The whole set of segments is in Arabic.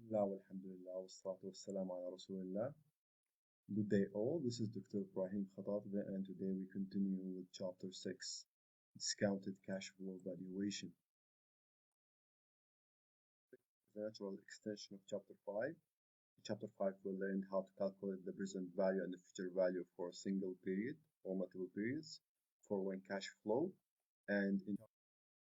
Bismillah walhamdulillah wassalatu wassalam ala rasulillah. Good day all, this is Dr. Ibrahim Khatatbeh and today we continue with chapter 6, discounted cash flow valuation. The natural extension of chapter 5. In chapter 5 we'll learn how to calculate the present value and the future value for a single period or multiple periods for one cash flow, and in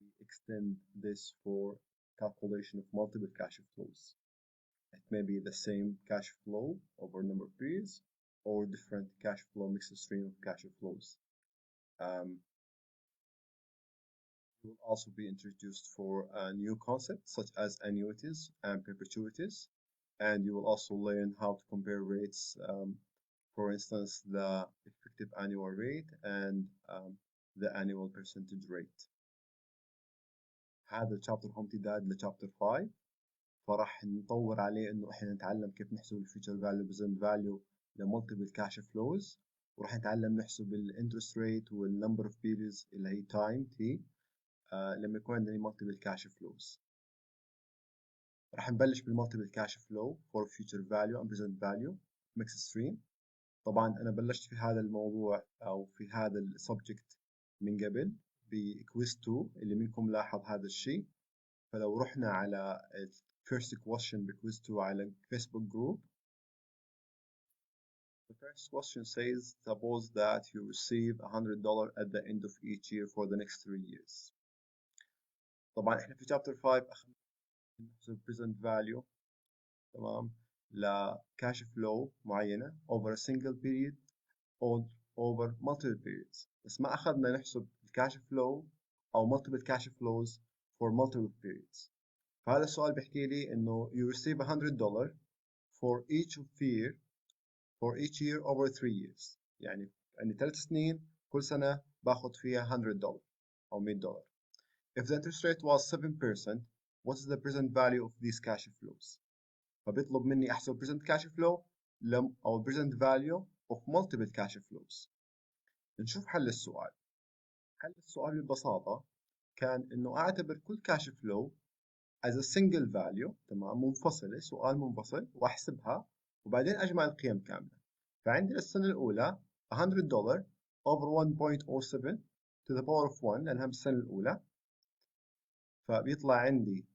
we extend this for calculation of multiple cash flows. It may be the same cash flow over a number of periods or different cash flow, mixed stream of cash flows. Will also be introduced for a new concept such as annuities and perpetuities, and you will also learn how to compare rates, for instance the effective annual rate and the annual percentage rate. هذا الشابتر هو امتداد لشابتر 5، فراح نطور عليه انه احنا نتعلم كيف نحسب الفيوتشر فاليو بريزنت فاليو لمالتيبل كاش فلوز، وراح نتعلم نحسب الانترست ريت والنمبر اوف بيريدز اللي هي تايم تي لما يكون عندنا مالتيبل كاش فلوز. راح نبلش بالمالتيبل كاش فلو فور فيوتشر فاليو اند بريزنت فاليو ميكس ستريم. طبعا انا بلشت في هذا الموضوع او في هذا السبجكت من قبل بكويز 2 اللي منكم لاحظ هذا الشيء، فلو رحنا على first question بكويز 2 على Facebook group. The first question says, suppose that you receive $100 at the end of each year for the next 3 years. طبعا احنا في chapter 5 اخذنا present value تمام لكاش فلو معينة over a single period or over multiple periods، بس ما اخذنا نحسب الكاش فلو او multiple cash flows for multiple periods. فهذا السؤال بيحكي لي انه you receive $100 for each year over 3 years، يعني عندي 3 سنين كل سنة باخذ فيها $100 أو $100. If the interest rate was 7%, what is the present value of these cash flows؟ فبيطلب مني أحسب present cash flow أو present value of multiple cash flows. نشوف حل السؤال. حل السؤال ببساطة كان إنه أعتبر كل cash flow as a single value، تمام، منفصلة، سؤال منفصل، وأحسبها وبعدين أجمع القيم كاملة. فعندي السنة الأولى $100 over 1.07 to the power of 1 لأنها بالسنة الأولى، فبيطلع عندي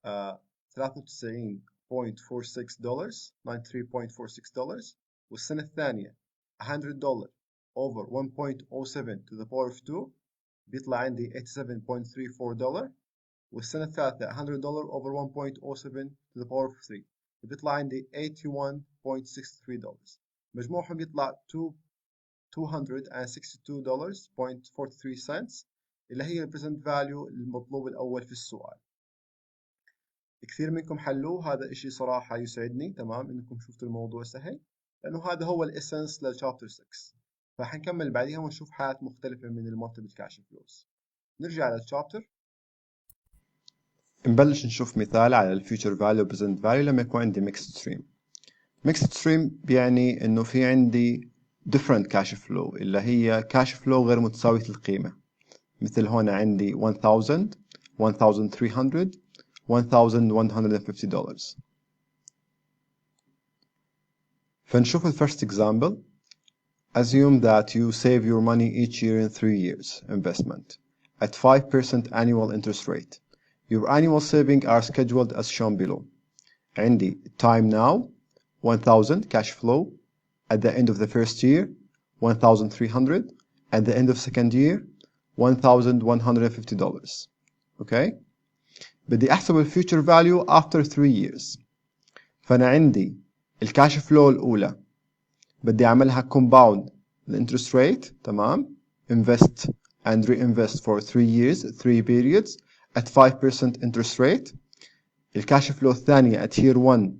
93.46 والسنة الثانية $100 over 1.07 to the power of 2 بيطلع عندي $87.34، والسنة الثالثة $100 over 1.07 to the power of 3 بيطلع عندي $81.63. مجموعهم بيطلع $262.43 اللي هي البريزنت فاليو المطلوب الأول في السؤال. كثير منكم حلوه، هذا إشي صراحة يسعدني، تمام، إنكم شفتوا الموضوع سهل، لأنه هذا هو الإسنس للشابتر 6. فحنكمل بعديها ونشوف حالات مختلفة من المالتيبل كاش فلوز. نرجع للشابتر، نبلش نشوف مثال على الفيوتشر فاليو بريزنت فاليو لما يكون عندي ميكست ستريم. ميكست ستريم بيعني إنه في عندي different cash flow اللي هي cash flow غير متساوية القيمة، مثل هون عندي 1000 1300 $1150. فنشوف ال first example. Assume that you save your money each year in 3 years investment at 5% annual interest rate. Your annual savings are scheduled as shown below. عندي time now 1000 cash flow at the end of the first year 1300 at the end of second year $1150. Okay. بدي أحسب ال future value after 3 years. فأنا عندي الكاش فلو الأولى بدي أعملها compound the interest rate، تمام، invest and reinvest for 3 years 3 periods at 5% interest rate. الكاش فلو الثانية at year 1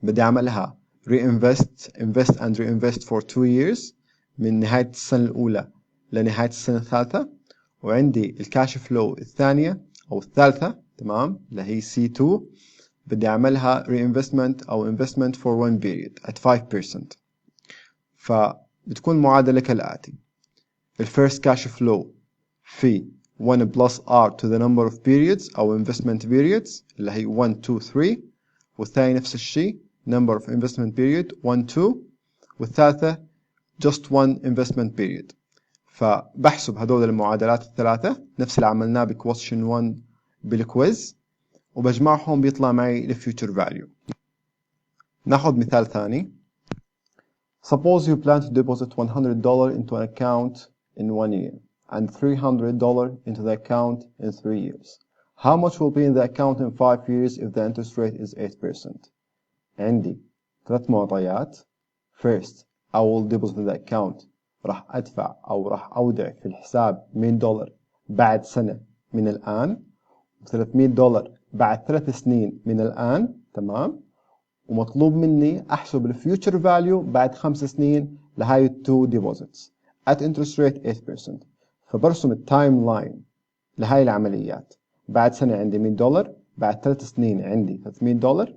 بدي أعملها invest and reinvest for 2 years من نهاية السنة الأولى لنهاية السنة الثالثة. وعندي الكاش فلو الثانية أو الثالثة، تمام، اللي هي C2 بدي أعملها reinvestment أو investment for 1 period at 5%. فبتكون معادلة كالآتي: الفيرست كاش فلو في 1 plus R to the number of periods أو investment periods اللي هي 1 2 3 والثاني نفس الشيء number of investment period 1 2 والثالثة just one investment period. فبحسب هذول المعادلات الثلاثة نفس اللي عملناه ب question 1 بالكويز وبجمعهم بيطلع معي ال future value. ناخذ مثال ثاني. Suppose you plan to deposit $100 into an account in 1 year and $300 into the account in 3 years. How much will be in the account in 5 years if the interest rate is 8%? عندي 3 معطيات. First, I will deposit in the account. راح أدفع أو راح أودع في الحساب $100 بعد سنة من الآن، $300 بعد 3 سنين من الآن، تمام؟ ومطلوب مني أحسب الفيوتشر فاليو بعد 5 سنين لهاي التو deposits at interest rate 8%. فبرسم التايم لاين لهاي العمليات. بعد سنة عندي $100، بعد 3 سنين عندي $300،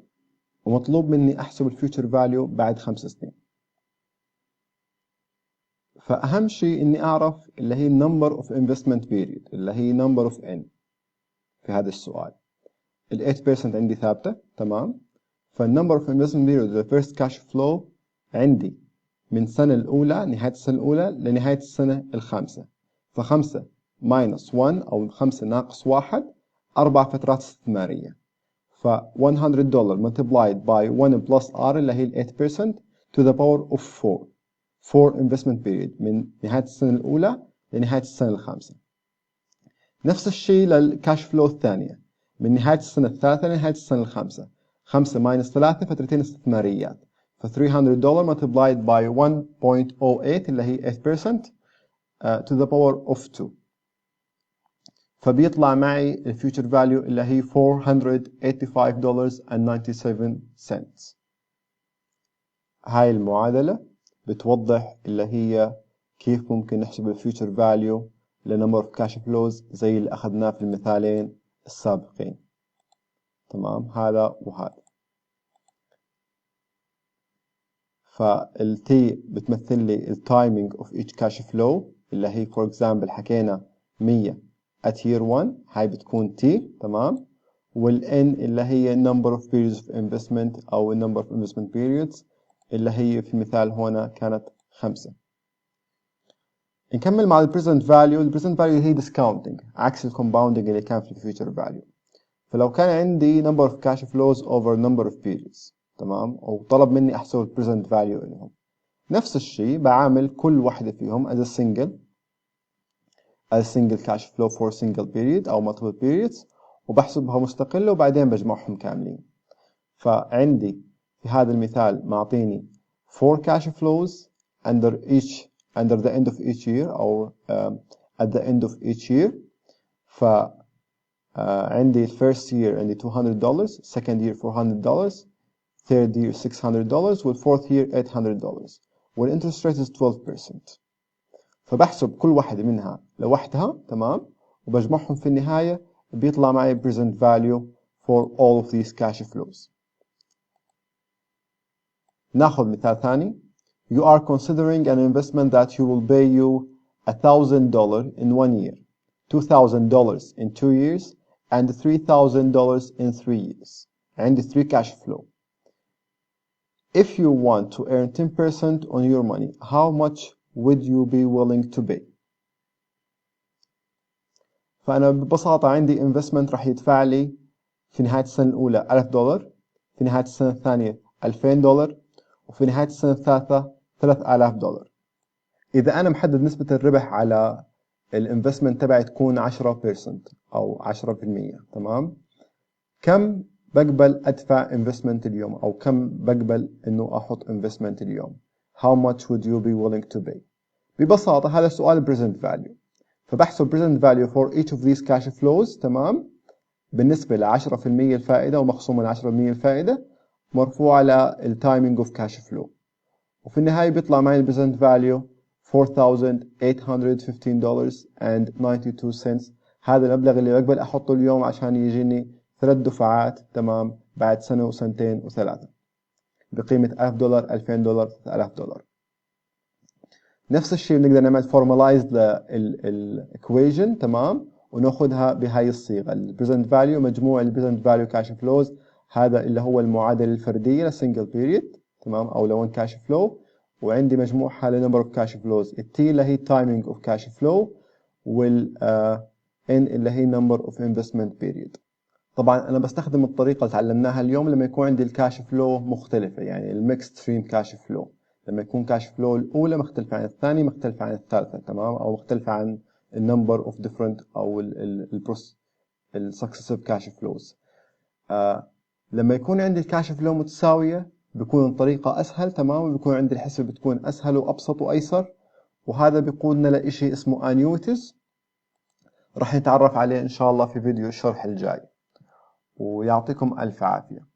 ومطلوب مني أحسب الفيوتشر فاليو بعد 5 سنين. فأهم شيء إني أعرف اللي هي number of investment period اللي هي number of n في هذا السؤال. ال 8% عندي ثابتة، تمام؟ فالنمبر اوف investment period the first cash flow عندي من السنة الأولى نهاية السنة الأولى لنهاية السنة الخامسة. ف5 minus 1 أو 5 ناقص 1 4 فترات استثمارية. ف $100 multiplied by 1 plus R اللي هي ال 8% to the power of 4. 4 investment period من نهاية السنة الأولى لنهاية السنة الخامسة. نفس الشيء للكاش فلو الثانية من نهاية السنة الثالثة لنهاية السنة الخامسة. 5 minus 3 فترتين استثماريات. ف $300 multiplied by 1.08 اللي هي 8% to the power of 2. فبيطلع معي الفيوتشر فاليو اللي هي $485.97. هاي المعادلة بتوضح اللي هي كيف ممكن نحسب الفيوتشر فاليو لنمبر اوف كاش فلوز زي اللي أخذناه في المثالين السابقين. تمام، هذا وهذا. فالتي بتمثل لي التايمينج اوف each cash flow اللي هي for example حكينا 100 at year 1 هاي بتكون T، تمام؟ والN اللي هي number of periods of investment أو number of investment periods اللي هي في المثال هنا كانت 5. نكمل مع ال present value. ال present value هي discounting عكس ال compounding اللي كان في ال future value. فلو كان عندي number of cash flows over number of periods، تمام، وطلب مني أحسب ال present value لهم، نفس الشيء بعامل كل واحدة فيهم as a single cash flow for single period أو multiple periods وبحسبها مستقلة وبعدين بجمعهم كاملين. فعندي في هذا المثال معطيني 4 cash flows under the end of each year أو at the end of each year. عندي first year عندي $200، second year $400، third year $600، والfourth year $800، والinterest rate is 12%. فبحسب كل واحدة منها لوحدها، تمام، وبجمعهم في النهاية بيطلع معي present value for all of these cash flows. ناخذ مثال ثاني. You are considering an investment that will pay you $1,000 in 1 year, $2,000 in 2 years, and $3,000 in 3 years. عندي 3 cash flow. If you want to earn 10% on your money, how much would you be willing to pay? فأنا ببساطة عندي investment راح يدفع لي في نهاية السنة الأولى $1,000، في نهاية السنة الثانية $2,000، وفي نهاية السنة الثالثة $3,000. إذا أنا محدد نسبة الربح على الانفستمنت تبعي تكون 10% أو 10%، تمام؟ كم بقبل أدفع investment اليوم أو كم بقبل إنه أحط investment اليوم؟ How much would you be willing to pay؟ ببساطة هذا سؤال present value. فبحسب present value for each of these cash flows، تمام؟ بالنسبة ل 10% الفائدة ومخصوم من 10% الفائدة مرفوع على ال timing of cash flow. وفي النهاية بيطلع معي ال present value $4,815.92. هذا المبلغ اللي بقبل أحطه اليوم عشان يجيني 3 دفعات، تمام، بعد سنة وسنتين وثلاثة بقيمة $1,000، $2,000، $3,000. نفس الشيء بنقدر نعمل formalize ال equation، تمام، وناخذها بهاي الصيغة البريزنت فاليو مجموع البريزنت فاليو كاش فلوز، هذا اللي هو المعادلة الفردية للسنجل بيريد، تمام، أو لون كاش فلو، وعندي مجموعها لنمبر اوف كاش فلوز، التي اللي هي تايمينج اوف كاش فلو، وال ان اللي هي نمبر اوف انفستمنت بيريد. طبعا انا بستخدم الطريقه اللي تعلمناها اليوم لما يكون عندي الكاش فلو مختلفه، يعني الميكست ستريم كاش فلو، لما يكون كاش فلو الاولى مختلفه عن الثانيه، مختلفه عن الثالثه، تمام، او مختلفه عن النمبر اوف ديفرنت او البروس السكسيسيف كاش فلوز. لما يكون عندي الكاش فلو متساويه بيكون الطريقه اسهل، تمام، وبيكون عندي الحسبه بتكون اسهل وابسط وايسر، وهذا بيقودنا لشيء اسمه انيوتيز، راح نتعرف عليه ان شاء الله في فيديو الشرح الجاي، ويعطيكم الف عافيه.